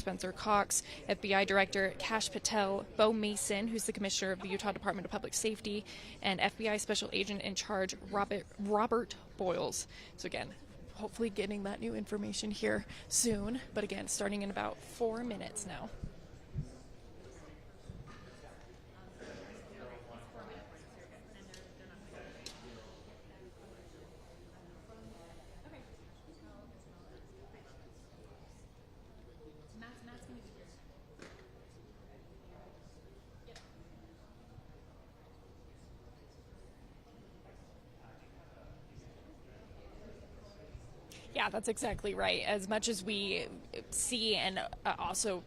Spencer Cox, FBI Director Kash Patel, Bo Mason, who's the Commissioner of the Utah Department of Public Safety, and FBI Special Agent in Charge Robert Boyles. So again, hopefully getting that new information here soon, but again, starting in about 4 minutes now. Yeah, that's exactly right. As much as we see and also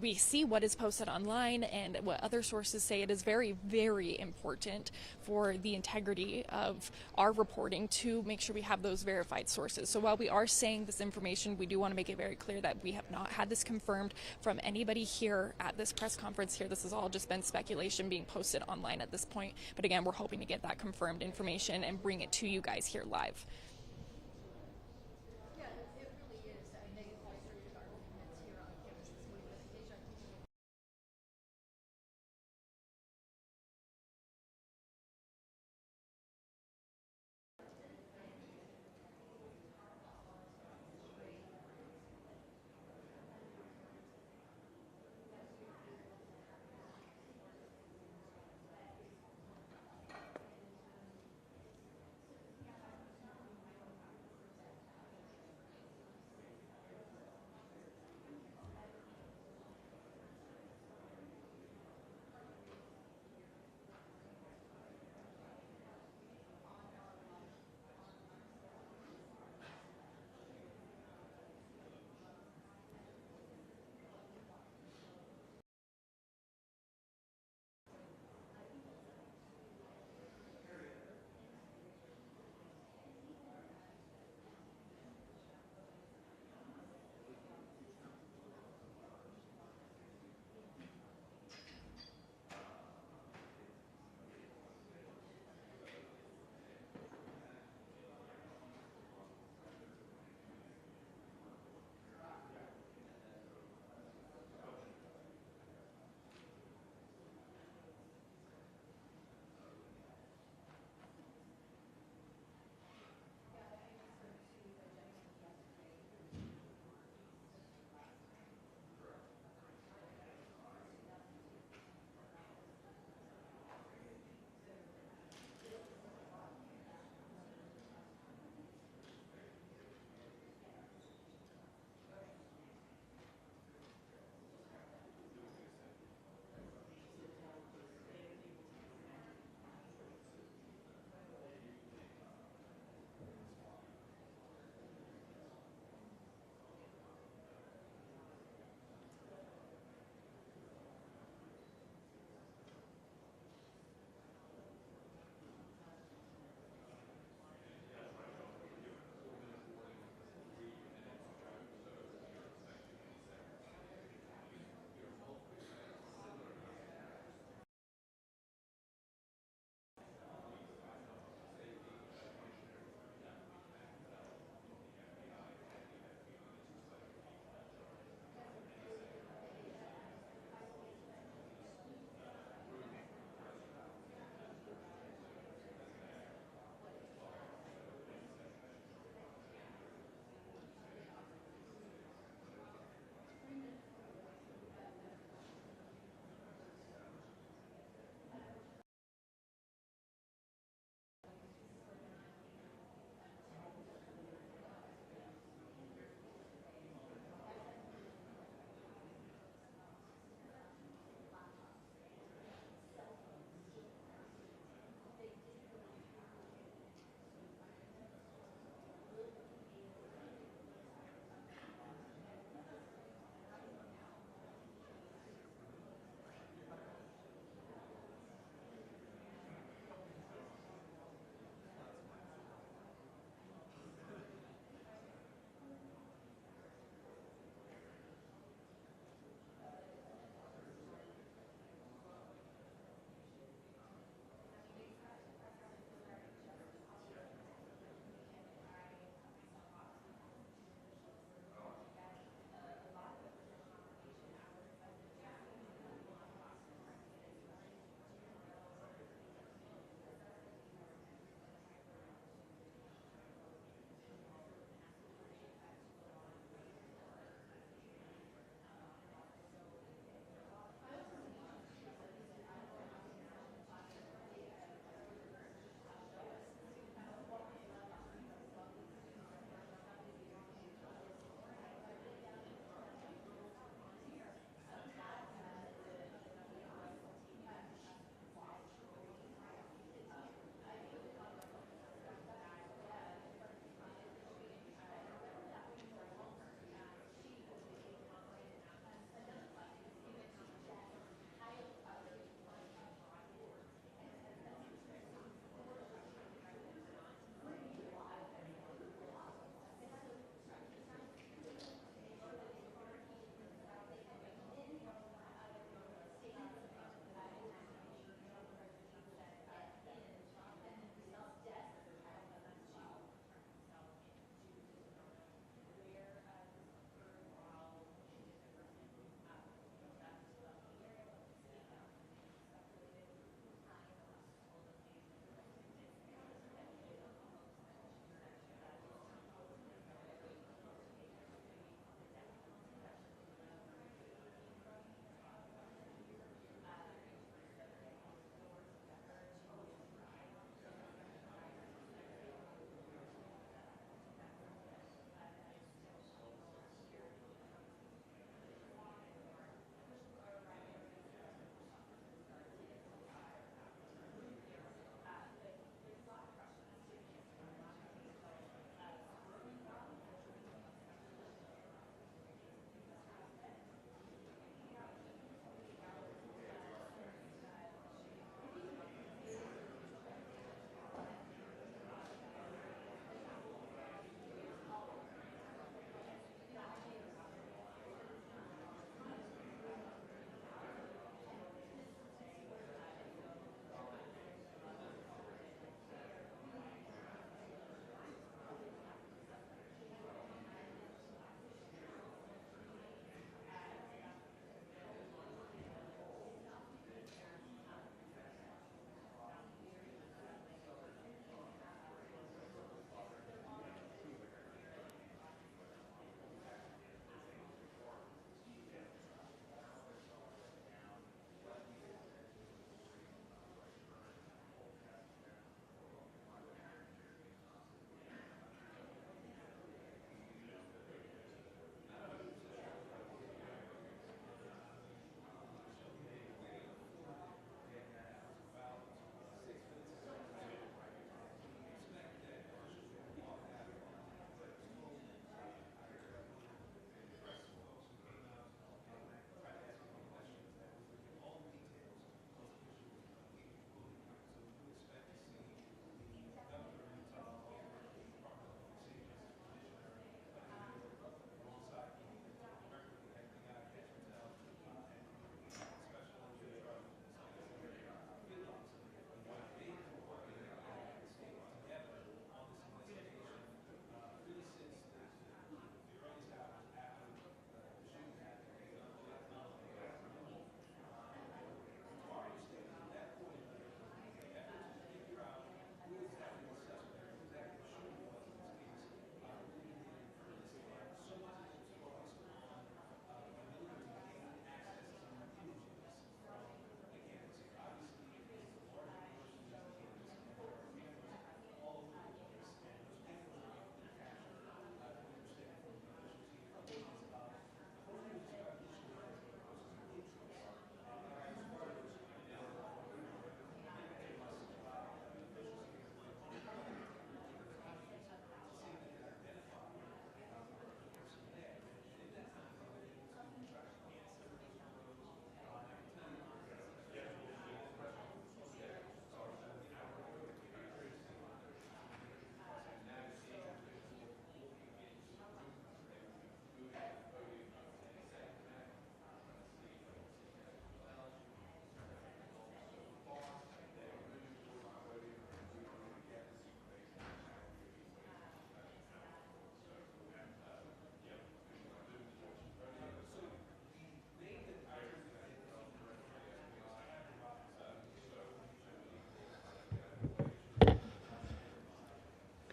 we see what is posted online and what other sources say, it is very, very important for the integrity of our reporting to make sure we have those verified sources. So while we are saying this information, we do want to make it very clear that we have not had this confirmed from anybody here at this press conference here. This has all just been speculation being posted online at this point. But again, we're hoping to get that confirmed information and bring it to you guys here live.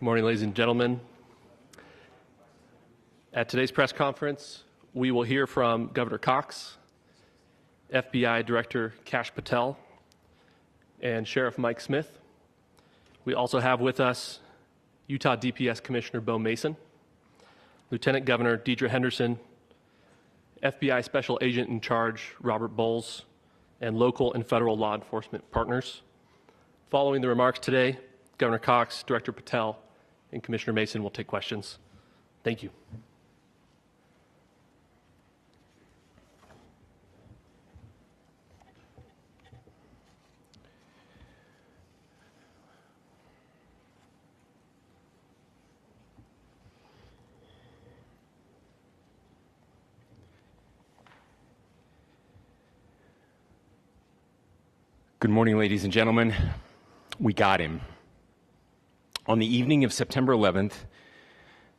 Morning, ladies and gentlemen. At today's press conference, we will hear from Governor Cox, FBI Director Kash Patel, and Sheriff Mike Smith. We also have with us Utah DPS Commissioner Bo Mason, Lieutenant Governor Deidre Henderson, FBI Special Agent in Charge Robert Bowles, and local and federal law enforcement partners. Following the remarks today, Governor Cox, Director Patel, and Commissioner Mason will take questions. Thank you. Good morning, ladies and gentlemen. We got him. On the evening of September 11th,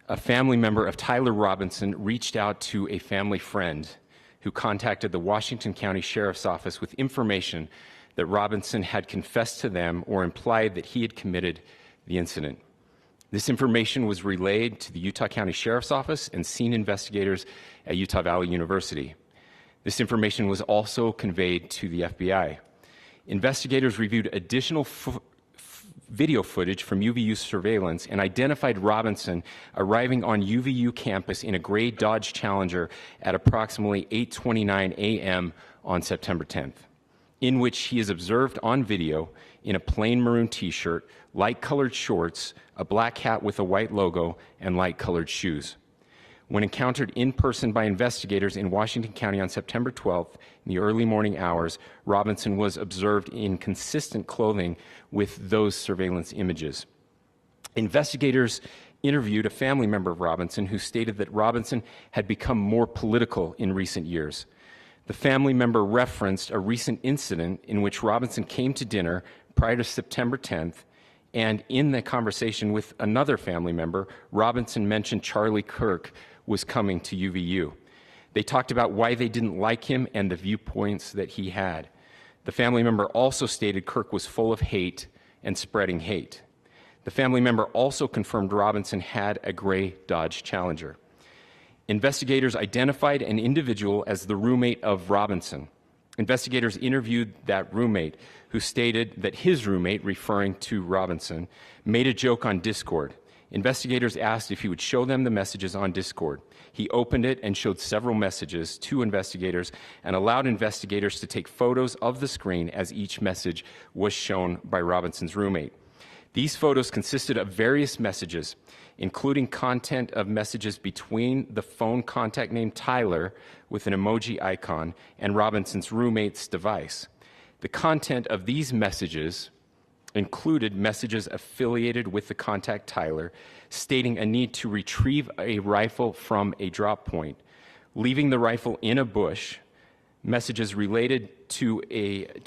a family member of Tyler Robinson reached out to a family friend who contacted the Washington County Sheriff's Office with information that Robinson had confessed to them or implied that he had committed the incident. This information was relayed to the Utah County Sheriff's Office and scene investigators at Utah Valley University. This information was also conveyed to the FBI. Investigators reviewed additional video footage from UVU surveillance and identified Robinson arriving on UVU campus in a gray Dodge Challenger at approximately 8:29 a.m. on September 10th, in which he is observed on video in a plain maroon t-shirt, light-colored shorts, a black hat with a white logo, and light-colored shoes. When encountered in person by investigators in Washington County on September 12th, in the early morning hours, Robinson was observed in consistent clothing with those surveillance images. Investigators interviewed a family member of Robinson who stated that Robinson had become more political in recent years. The family member referenced a recent incident in which Robinson came to dinner prior to September 10th, and in the conversation with another family member, Robinson mentioned Charlie Kirk was coming to UVU. They talked about why they didn't like him and the viewpoints that he had. The family member also stated Kirk was full of hate and spreading hate. The family member also confirmed Robinson had a gray Dodge Challenger. Investigators identified an individual as the roommate of Robinson. Investigators interviewed that roommate, who stated that his roommate, referring to Robinson, made a joke on Discord. Investigators asked if he would show them the messages on Discord. He opened it and showed several messages to investigators and allowed investigators to take photos of the screen as each message was shown by Robinson's roommate. These photos consisted of various messages, including content of messages between the phone contact named Tyler with an emoji icon and Robinson's roommate's device. The content of these messages included messages affiliated with the contact Tyler, stating a need to retrieve a rifle from a drop point, leaving the rifle in a bush, messages related to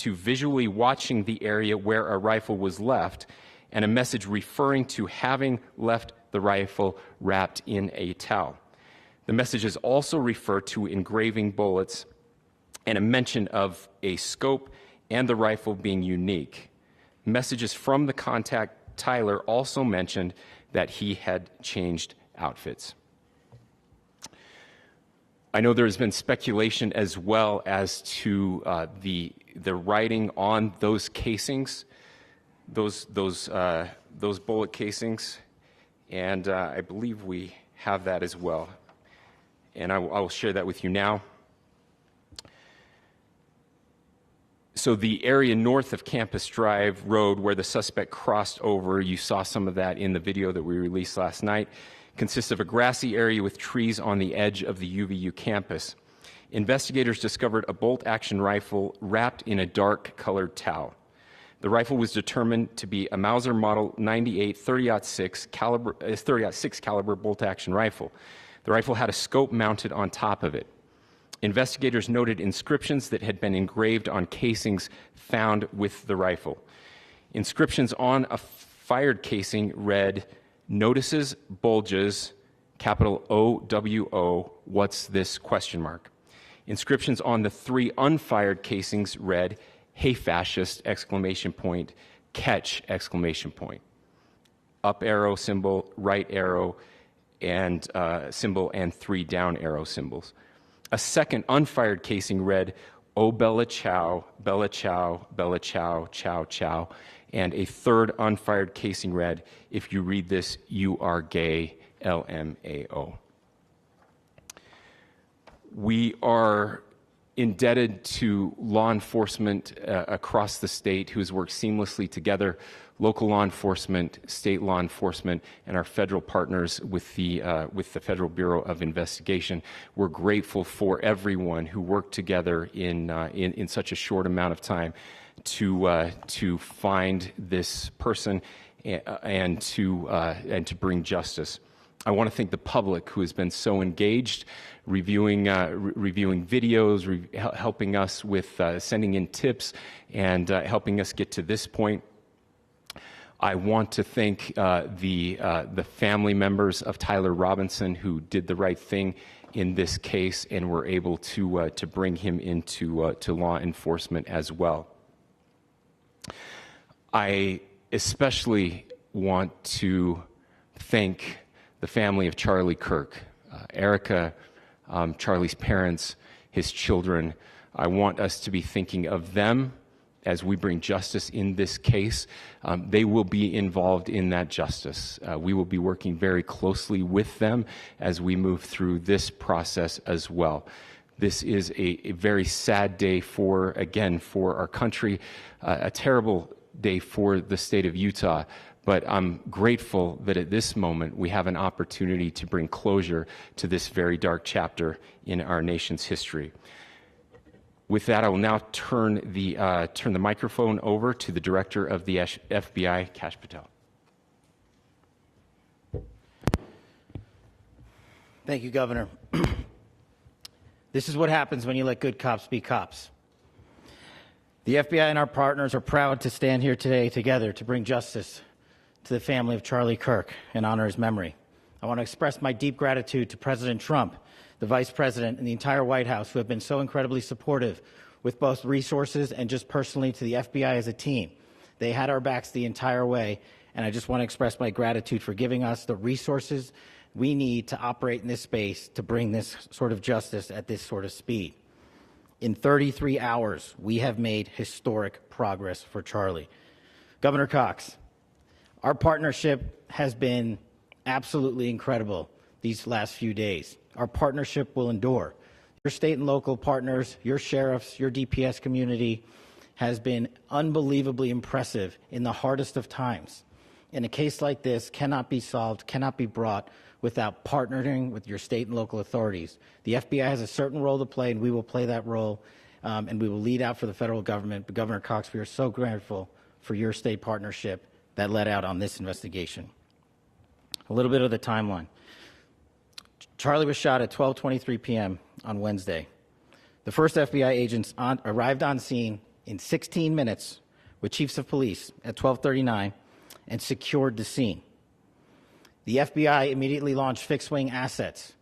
visually watching the area where a rifle was left, and a message referring to having left the rifle wrapped in a towel. The messages also refer to engraving bullets and a mention of a scope and the rifle being unique. Messages from the contact Tyler also mentioned that he had changed outfits. I know there has been speculation as well as to the writing on those casings, those bullet casings, and I believe we have that as well. And I will share that with you now. So the area north of Campus Drive Road where the suspect crossed over, you saw some of that in the video that we released last night, consists of a grassy area with trees on the edge of the UVU campus. Investigators discovered a bolt-action rifle wrapped in a dark-colored towel. The rifle was determined to be a Mauser Model 98 30-06 caliber bolt-action rifle. The rifle had a scope mounted on top of it. Investigators noted inscriptions that had been engraved on casings found with the rifle. Inscriptions on a fired casing read, "Notices, bulges, capital O-W-O, what's this, question mark." Inscriptions on the 3 unfired casings read, "Hey fascist, exclamation point, catch, exclamation point." up arrow symbol, right arrow and symbol, and 3 down arrow symbols. A second unfired casing read, "Oh Bella Chow, Bella Chow, Bella Chow, Chow Chow." And a third unfired casing read, "If you read this, you are gay, LMAO." We are indebted to law enforcement across the state who has worked seamlessly together, local law enforcement, state law enforcement, and our federal partners with the Federal Bureau of Investigation. We're grateful for everyone who worked together in such a short amount of time to find this person and to bring justice. I want to thank the public who has been so engaged, reviewing videos, helping us with sending in tips, and helping us get to this point. I want to thank the family members of Tyler Robinson who did the right thing in this case and were able to bring him into to law enforcement as well. I especially want to thank the family of Charlie Kirk, Erica, Charlie's parents, his children. I want us to be thinking of them as we bring justice in this case. They will be involved in that justice. We will be working very closely with them as we move through this process as well. This is a very sad day for our country, a terrible day for the state of Utah. But I'm grateful that at this moment we have an opportunity to bring closure to this very dark chapter in our nation's history. With that, I will now turn the microphone over to the Director of the FBI, Kash Patel. Thank you, Governor. This is what happens when you let good cops be cops. The FBI and our partners are proud to stand here today together to bring justice to the family of Charlie Kirk and honor his memory. I want to express my deep gratitude to President Trump, the Vice President, and the entire White House who have been so incredibly supportive with both resources and just personally to the FBI as a team. They had our backs the entire way, and I just want to express my gratitude for giving us the resources we need to operate in this space to bring this sort of justice at this sort of speed. In 33 hours, we have made historic progress for Charlie. Governor Cox, our partnership has been absolutely incredible these last few days. Our partnership will endure. Your state and local partners, your sheriffs, your DPS community has been unbelievably impressive in the hardest of times. And a case like this cannot be solved, cannot be brought without partnering with your state and local authorities. The FBI has a certain role to play, and we will play that role, and we will lead out for the federal government. But Governor Cox, we are so grateful for your state partnership that led out on this investigation. A little bit of the timeline. Charlie was shot at 12:23 p.m. on Wednesday. The first FBI agents arrived on scene in 16 minutes with chiefs of police at 12:39 and secured the scene. The FBI immediately launched fixed-wing assets.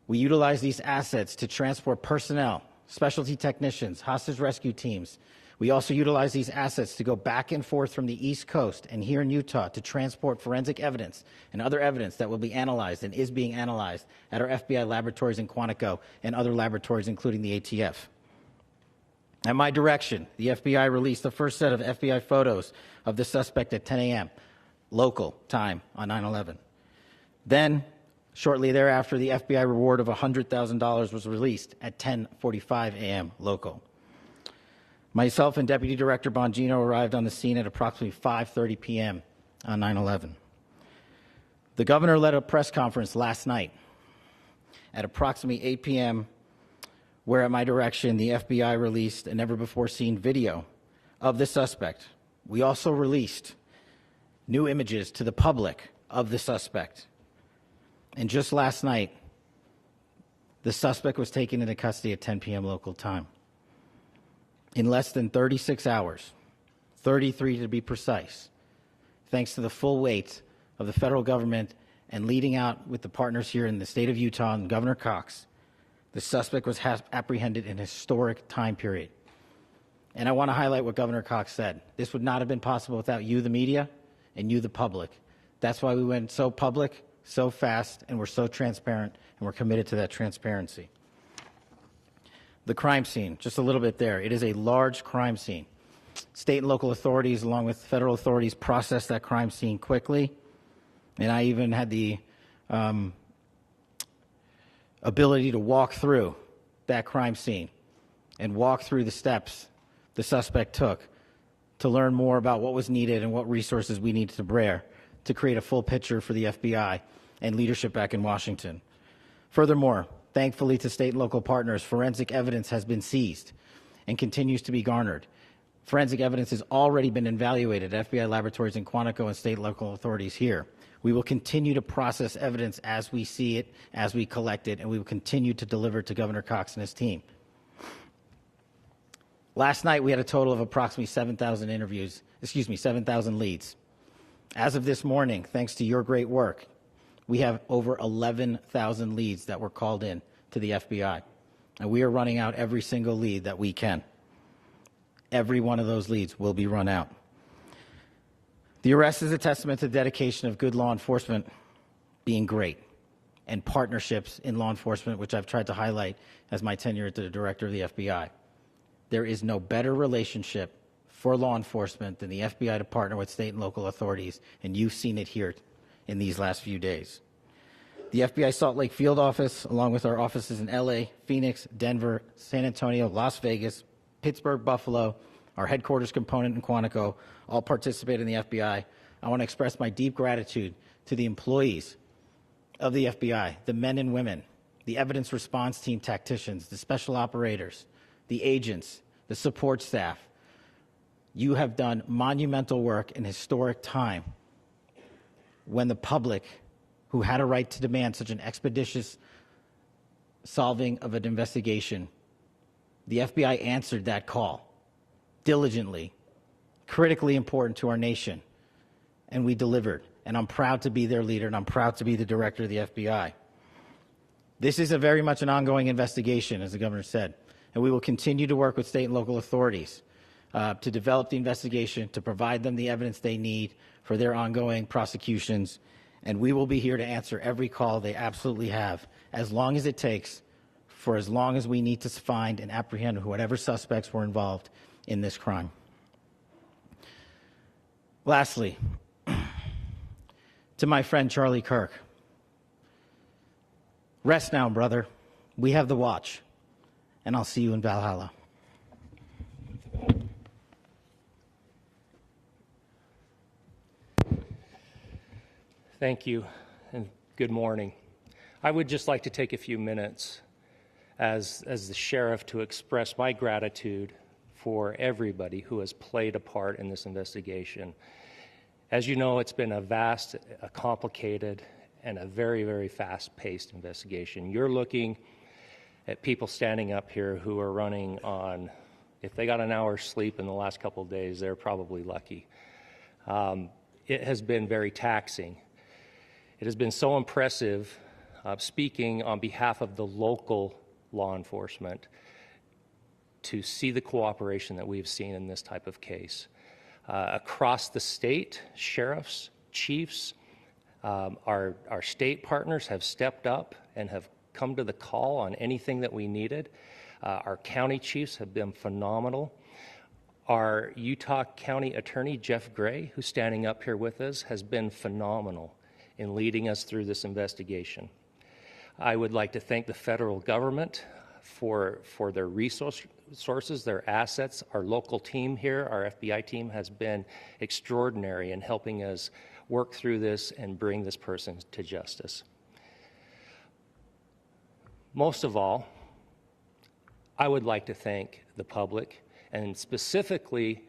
We utilized these assets to transport personnel, specialty technicians, hostage rescue teams. We also utilized these assets to go back and forth from the East Coast and here in Utah to transport forensic evidence and other evidence that will be analyzed and is being analyzed at our FBI laboratories in Quantico and other laboratories, including the ATF. At my direction, the FBI released the first set of FBI photos of the suspect at 10 a.m. local time on 9/11. Then, shortly thereafter, the FBI reward of $100,000 was released at 10:45 a.m. local. Myself and Deputy Director Bongino arrived on the scene at approximately 5:30 p.m. on 9/11. The governor led a press conference last night at approximately 8 p.m., where at my direction, the FBI released a never-before-seen video of the suspect. We also released new images to the public of the suspect. And just last night, the suspect was taken into custody at 10 p.m. local time. In less than 36 hours, 33 to be precise, thanks to the full weight of the federal government and leading out with the partners here in the state of Utah and Governor Cox, the suspect was apprehended in a historic time period. And I want to highlight what Governor Cox said. This would not have been possible without you, the media, and you, the public, That's why we went so public, so fast, and we're so transparent, and we're committed to that transparency. The crime scene, just a little bit there. It is a large crime scene. State and local authorities, along with federal authorities, processed that crime scene quickly. And I even had the ability to walk through that crime scene and walk through the steps the suspect took to learn more about what was needed and what resources we needed to bear to create a full picture for the FBI and leadership back in Washington. Furthermore, thankfully to state and local partners, forensic evidence has been seized and continues to be garnered. Forensic evidence has already been evaluated at FBI laboratories in Quantico and state and local authorities here. We will continue to process evidence as we see it, as we collect it, and we will continue to deliver to Governor Cox and his team. Last night, we had a total of approximately 7,000 leads. As of this morning, thanks to your great work, we have over 11,000 leads that were called in to the FBI. And we are running out every single lead that we can. Every one of those leads will be run out. The arrest is a testament to the dedication of good law enforcement being great and partnerships in law enforcement, which I've tried to highlight as my tenure as the director of the FBI. There is no better relationship for law enforcement than the FBI to partner with state and local authorities, and you've seen it here in these last few days. The FBI Salt Lake Field Office, along with our offices in LA, Phoenix, Denver, San Antonio, Las Vegas, Pittsburgh, Buffalo, our headquarters component in Quantico, all participate in the FBI. I want to express my deep gratitude to the employees of the FBI, the men and women, the evidence response team tacticians, the special operators, the agents, the support staff. You have done monumental work in historic time when the public, who had a right to demand such an expeditious solving of an investigation, the FBI answered that call diligently, critically important to our nation, and we delivered. And I'm proud to be their leader, and I'm proud to be the director of the FBI. This is very much an ongoing investigation, as the governor said, and we will continue to work with state and local authorities to develop the investigation, to provide them the evidence they need for their ongoing prosecutions, and we will be here to answer every call they absolutely have, as long as it takes, for as long as we need to find and apprehend whatever suspects were involved in this crime. Lastly, to my friend Charlie Kirk, rest now, brother. We have the watch, and I'll see you in Valhalla. Thank you, and good morning. I would just like to take a few minutes as the sheriff to express my gratitude for everybody who has played a part in this investigation. As you know, it's been a vast, a complicated, and a very, very fast-paced investigation. You're looking at people standing up here who are running on, if they got an hour's sleep in the last couple of days, they're probably lucky. It has been very taxing. It has been so impressive, speaking on behalf of the local law enforcement, to see the cooperation that we've seen in this type of case. Across the state, sheriffs, chiefs, our state partners have stepped up and have come to the call on anything that we needed. Our county chiefs have been phenomenal. Our Utah County Attorney, Jeff Gray, who's standing up here with us, has been phenomenal in leading us through this investigation. I would like to thank the federal government for their resources, their assets. Our local team here, our FBI team, has been extraordinary in helping us work through this and bring this person to justice. Most of all, I would like to thank the public, and specifically,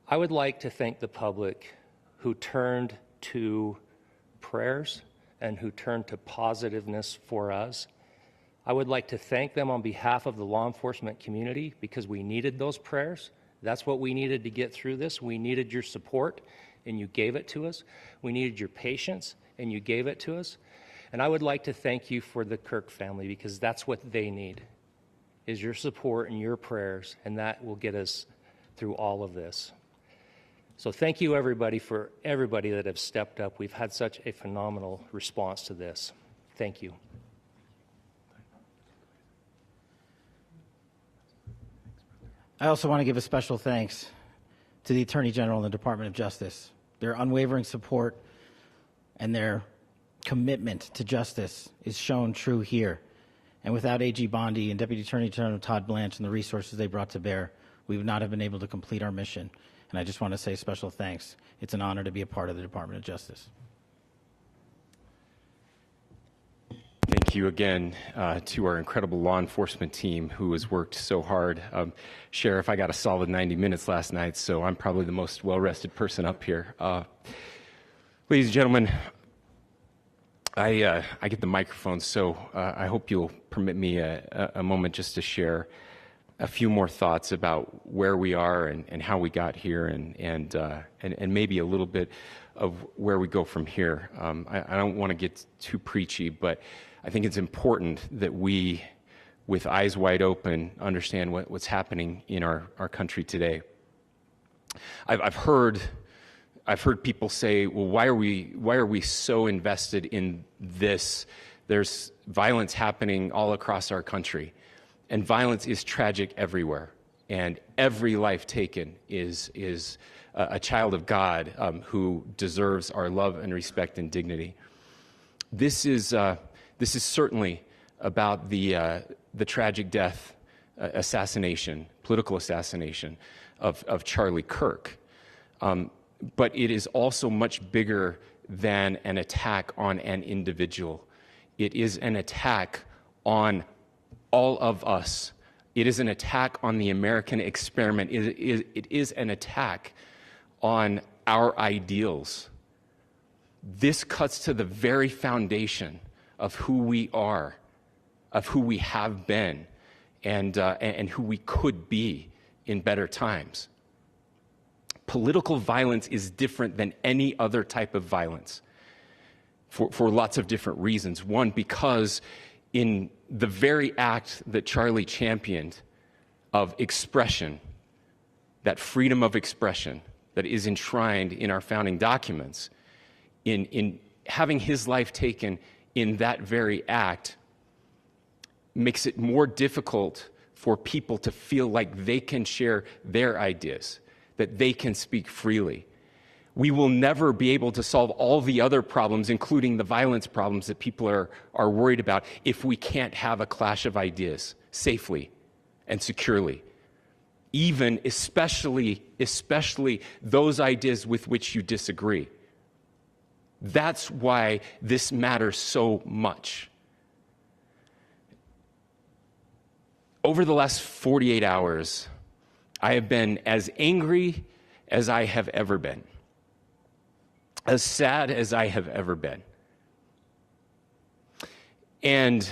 I would like to thank the public who turned to prayers and who turned to positiveness for us. I would like to thank them on behalf of the law enforcement community, because we needed those prayers. That's what we needed to get through this. We needed your support, and you gave it to us. We needed your patience, and you gave it to us. And I would like to thank you for the Kirk family, because that's what they need, is your support and your prayers, and that will get us through all of this. So thank you, everybody, for everybody that have stepped up. We've had such a phenomenal response to this. Thank you. I also want to give a special thanks to the Attorney General and the Department of Justice. Their unwavering support and their commitment to justice is shown true here. And without AG Bondi and Deputy Attorney General Todd Blanche and the resources they brought to bear, we would not have been able to complete our mission. And I just want to say special thanks. It's an honor to be a part of the Department of Justice. Thank you again to our incredible law enforcement team who has worked so hard. Sheriff, I got a solid 90 minutes last night, so I'm probably the most well-rested person up here. Ladies and gentlemen, I get the microphone, so I hope you'll permit me a moment just to share a few more thoughts about where we are and how we got here and maybe a little bit of where we go from here. I don't want to get too preachy, but I think it's important that we, with eyes wide open, understand what's happening in our country today. I've heard people say, well, why are we so invested in this? There's violence happening all across our country, and violence is tragic everywhere, and every life taken is a child of God who deserves our love and respect and dignity. This is certainly about the tragic death, political assassination of Charlie Kirk. But it is also much bigger than an attack on an individual. It is an attack on all of us. It is an attack on the American experiment. It is an attack on our ideals. This cuts to the very foundation of who we are, of who we have been, and who we could be in better times. Political violence is different than any other type of violence for lots of different reasons. One, because in the very act that Charlie championed of expression, that freedom of expression that is enshrined in our founding documents, in having his life taken in that very act, makes it more difficult for people to feel like they can share their ideas, that they can speak freely. We will never be able to solve all the other problems, including the violence problems that people are worried about, if we can't have a clash of ideas safely and securely. Even, especially those ideas with which you disagree. That's why this matters so much. Over the last 48 hours, I have been as angry as I have ever been, as sad as I have ever been. And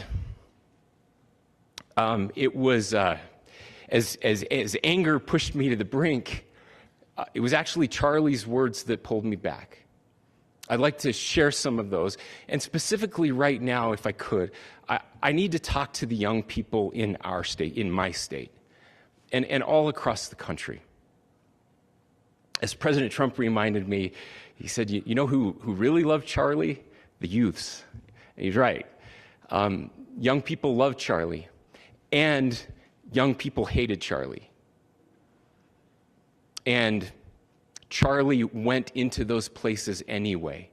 it was, as anger pushed me to the brink, it was actually Charlie's words that pulled me back. I'd like to share some of those. And specifically right now, if I could, I need to talk to the young people in our state, in my state, and all across the country. As President Trump reminded me, he said, you know who really loved Charlie? The youths. And he's right. Young people loved Charlie, and young people hated Charlie. And Charlie went into those places anyway.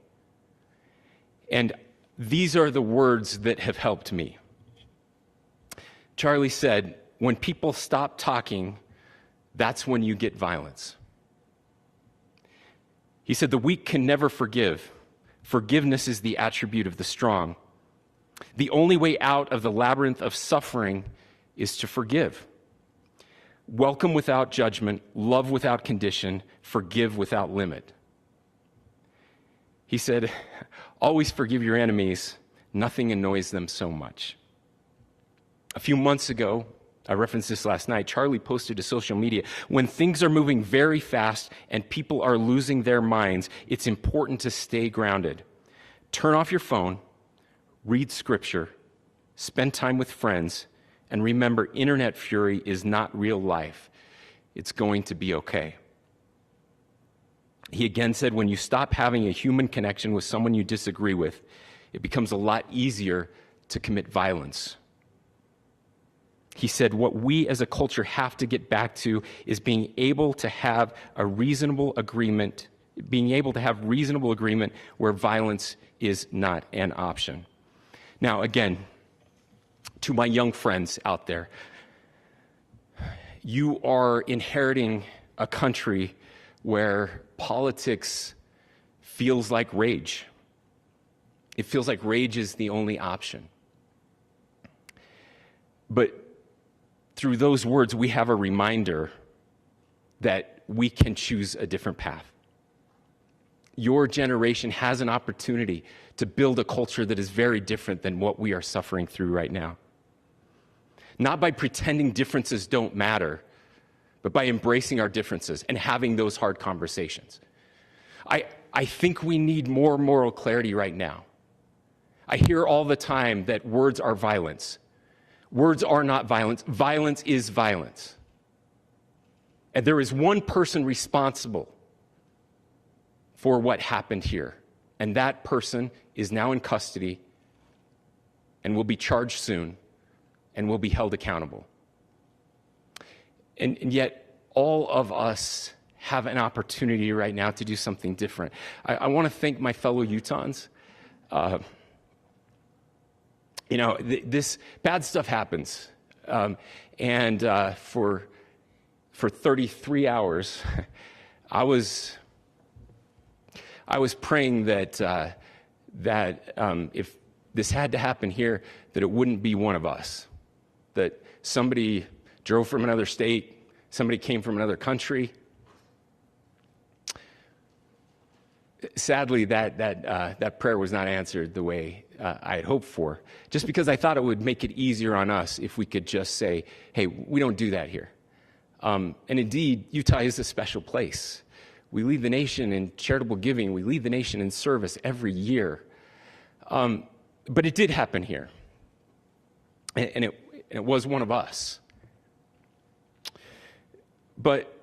And these are the words that have helped me. Charlie said, when people stop talking, that's when you get violence. He said, the weak can never forgive. Forgiveness is the attribute of the strong. The only way out of the labyrinth of suffering is to forgive. Welcome without judgment, love without condition, forgive without limit. He said, always forgive your enemies. Nothing annoys them so much. A few months ago, I referenced this last night, Charlie posted to social media, when things are moving very fast and people are losing their minds, it's important to stay grounded. Turn off your phone, read scripture, spend time with friends, and remember, internet fury is not real life. It's going to be okay. He again said, when you stop having a human connection with someone you disagree with, it becomes a lot easier to commit violence. He said, what we as a culture have to get back to is being able to have a reasonable agreement, where violence is not an option. Now, again, to my young friends out there, you are inheriting a country where politics feels like rage. It feels like rage is the only option. But through those words, we have a reminder that we can choose a different path. Your generation has an opportunity to build a culture that is very different than what we are suffering through right now. Not by pretending differences don't matter, but by embracing our differences and having those hard conversations. I think we need more moral clarity right now. I hear all the time that words are violence. Words are not violence. Violence is violence. And there is one person responsible for what happened here. And that person is now in custody and will be charged soon and will be held accountable. And yet, all of us have an opportunity right now to do something different. I want to thank my fellow Utahns. This bad stuff happens. For 33 hours, I was praying that if this had to happen here, that it wouldn't be one of us. That somebody drove from another state, somebody came from another country. Sadly, that prayer was not answered the way I had hoped for, just because I thought it would make it easier on us if we could just say, hey, we don't do that here. And indeed, Utah is a special place. We lead the nation in charitable giving. We lead the nation in service every year. But it did happen here. And it was one of us. But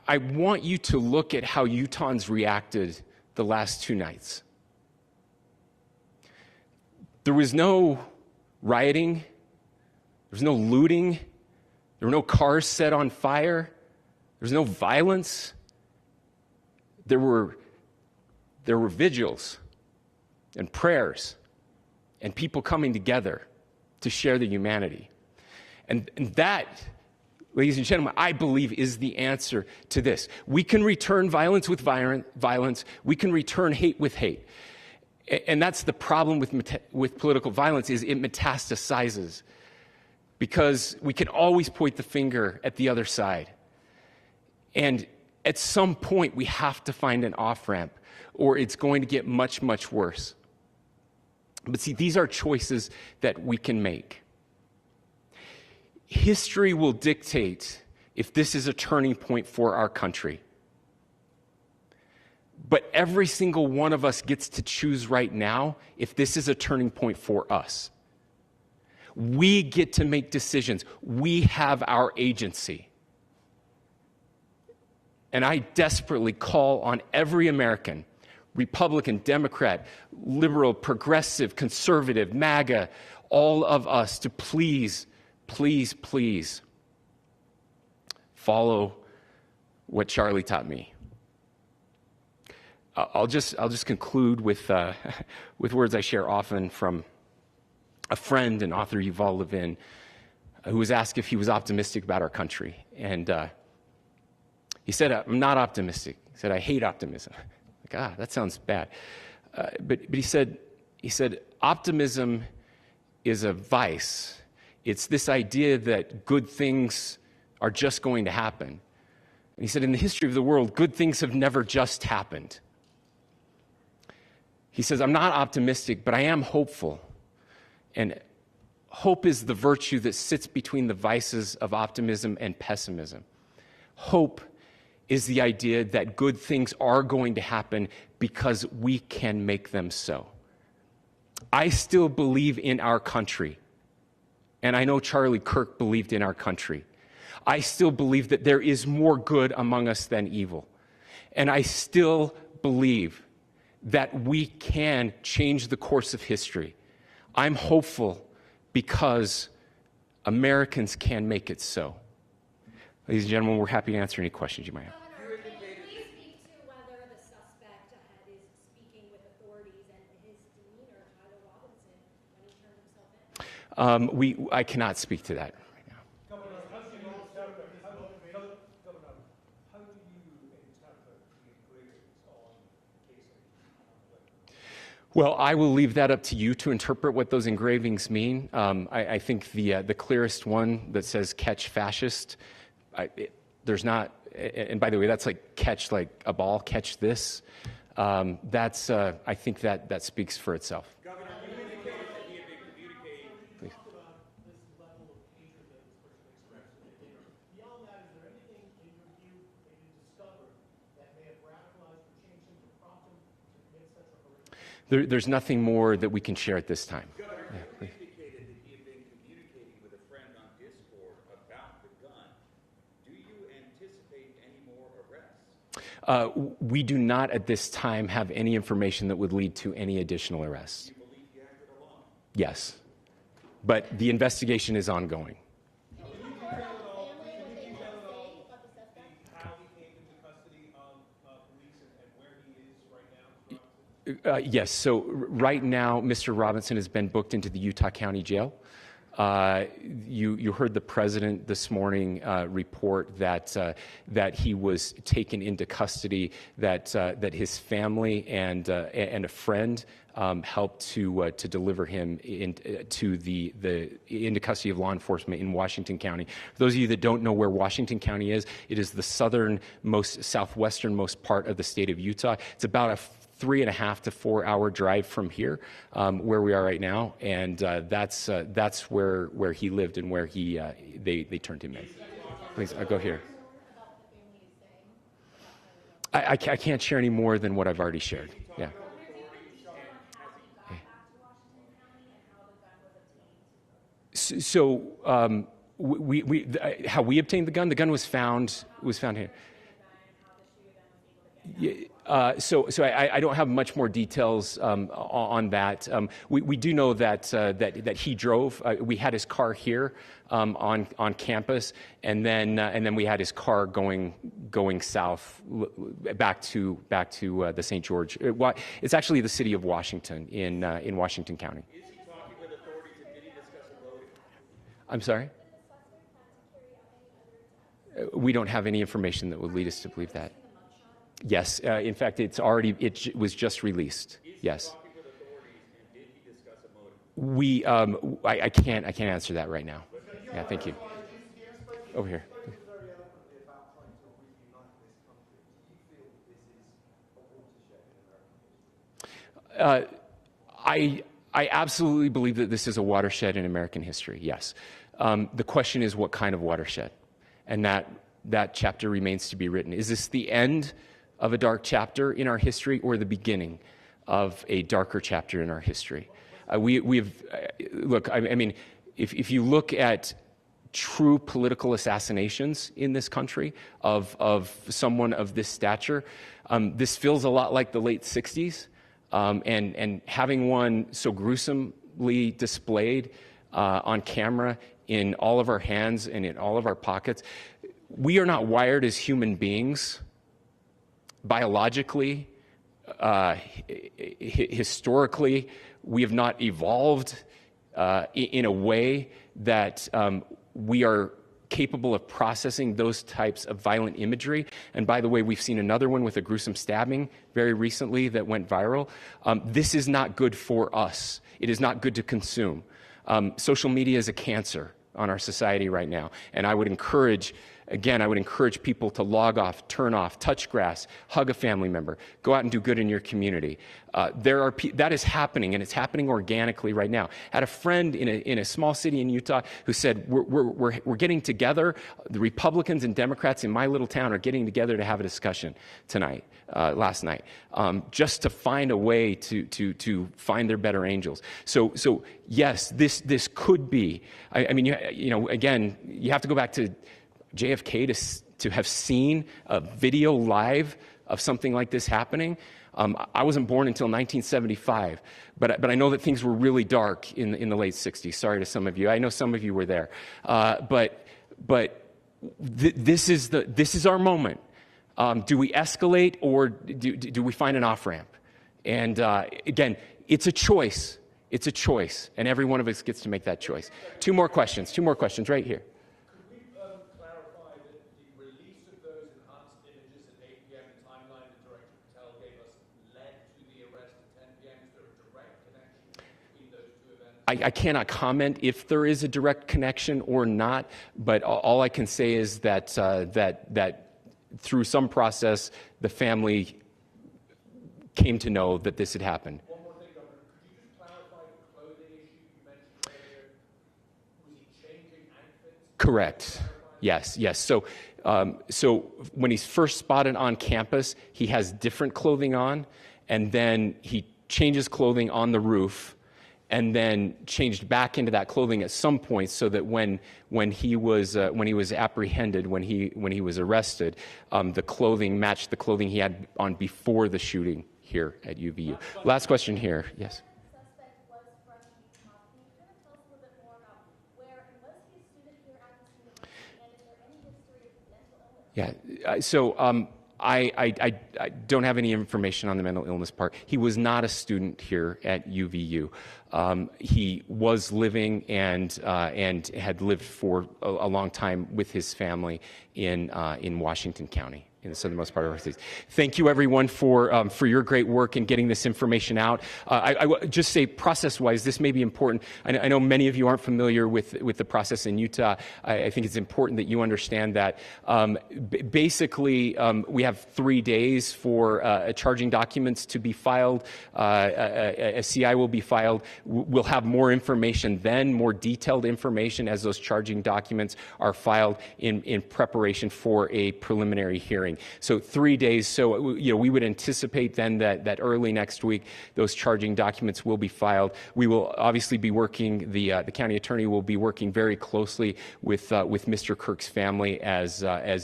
I want you to look at how Utahns reacted the last 2 nights. There was no rioting. There was no looting. There were no cars set on fire. There was no violence. There were vigils and prayers and people coming together to share the humanity. And that, ladies and gentlemen, I believe is the answer to this. We can return violence with violence. We can return hate with hate. And that's the problem with political violence, is it metastasizes. Because we can always point the finger at the other side. And at some point, we have to find an off-ramp, or it's going to get much, much worse. But see, these are choices that we can make. History will dictate if this is a turning point for our country. But every single one of us gets to choose right now if this is a turning point for us. We get to make decisions. We have our agency. And I desperately call on every American, Republican, Democrat, liberal, progressive, conservative, MAGA, all of us to please, please, please follow what Charlie taught me. I'll just conclude with words I share often from a friend and author, Yuval Levin, who was asked if he was optimistic about our country. And he said, I'm not optimistic. He said, I hate optimism. Like, that sounds bad. But he said, optimism is a vice. It's this idea that good things are just going to happen. And he said, in the history of the world, good things have never just happened. He says, I'm not optimistic, but I am hopeful. And hope is the virtue that sits between the vices of optimism and pessimism. Hope is the idea that good things are going to happen because we can make them so. I still believe in our country. And I know Charlie Kirk believed in our country. I still believe that there is more good among us than evil. And I still believe that we can change the course of history. I'm hopeful because Americans can make it so. Ladies and gentlemen, we're happy to answer any questions you might have. Governor, can you please speak to whether the suspect is speaking with authorities and his demeanor, Tyler Robinson, when he turned himself in? I cannot speak to that right now. Governor, how do you interpret the engravings on casing? Well, I will leave that up to you to interpret what those engravings mean. I think the clearest one that says "catch fascist," there's not, and by the way, that's like catch like a ball, catch this. That's I think that speaks for itself. Governor, you indicated that he had been communicating. Please. About this level of hatred that this person expressed in their dinner. Beyond that, is there anything in your view that you discovered that may have radicalized or changed him to prompt him to commit such a horrific? There's nothing more that we can share at this time. Governor, you indicated that he had been communicating with a friend on Discord about the gun. Do you anticipate any more arrests? We do not at this time have any information that would lead to any additional arrests. Do you believe he acted alone? Yes, but the investigation is ongoing. How he came into custody of police and where he is right now? Yes, so right now, Mr. Robinson has been booked into the Utah County Jail. You heard the president this morning report that he was taken into custody, that his family and a friend helped to deliver him into custody of law enforcement in Washington County. For those of you that don't know where Washington County is, it is the southwesternmost part of the state of Utah. It's about a 3.5 to 4 hour drive from here, where we are right now, and that's where he lived and where they turned him in. Please, I'll go here. I can't share any more than what I've already shared. Yeah. So how we obtained the gun? The gun was found here. So I don't have much more details on that. We do know that he drove. We had his car here on campus, and then we had his car going south back to the St. George. It's actually the city of Washington in Washington County. Is he talking with authorities and did he discuss a motive? I'm sorry? We don't have any information that would lead us to believe that. Yes, in fact, it was just released. Yes. Talking with authorities and did he discuss a motive? I can't answer that right now. Yeah, thank you. Over here. I absolutely believe that this is a watershed in American history. Yes. The question is, what kind of watershed? And that chapter remains to be written. Is this the end of a dark chapter in our history, or the beginning of a darker chapter in our history? Look, I mean, if you look at true political assassinations in this country of someone of this stature, this feels a lot like the late 60s, and having one so gruesomely displayed on camera in all of our hands and in all of our pockets. We are not wired as human beings biologically, historically. We have not evolved in a way that we are capable of processing those types of violent imagery. And by the way, we've seen another one with a gruesome stabbing very recently that went viral. This is not good for us. It is not good to consume. Social media is a cancer on our society right now. And I would encourage people to log off, turn off, touch grass, hug a family member, go out and do good in your community. That is happening, and it's happening organically right now. I had a friend in a small city in Utah who said, we're getting together, the Republicans and Democrats in my little town are getting together to have a discussion last night, just to find a way to find their better angels. So yes, this could be, I mean, again, you have to go back to JFK to have seen a video live of something like this happening. I wasn't born until 1975, but I know that things were really dark in the late 60s. Sorry to some of you. I know some of you were there. This is our moment. Do we escalate, or do we find an off-ramp? And again, it's a choice. It's a choice, and every one of us gets to make that choice. Two more questions right here. Could we clarify that the release of those enhanced images at 8 p.m., the timeline that Director Patel gave us, led to the arrest at 10 p.m.? Is there a direct connection between those two events? I cannot comment if there is a direct connection or not, but all I can say is that through some process, the family came to know that this had happened. One more thing, Governor. Could you just clarify the clothing issue you mentioned earlier? Was he changing outfits? Correct. Yes. So when he's first spotted on campus, he has different clothing on, and then he changes clothing on the roof, and then changed back into that clothing at some point, so that when he was apprehended, when he was arrested, the clothing matched the clothing he had on before the shooting here at UVU. Last question here. Yes. Suspect was from Utah. Can you kind of tell us a little bit more about where, and was he a student here at this university, and is there any history of mental illness? Yeah. So I don't have any information on the mental illness part. He was not a student here at UVU. He was living and had lived for a long time with his family in Washington County, in the southernmost part of our state. Thank you, everyone, for your great work in getting this information out. I would just say, process-wise, this may be important. I know many of you aren't familiar with the process in Utah. I think it's important that you understand that. Basically, we have 3 days for charging documents to be filed. A CI will be filed. We'll have more information then, more detailed information as those charging documents are filed in preparation for a preliminary hearing. So 3 days. So we would anticipate then that early next week those charging documents will be filed. We will obviously be working. The county attorney will be working very closely with Mr. Kirk's family as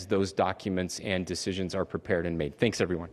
those documents and decisions are prepared and made. Thanks, everyone.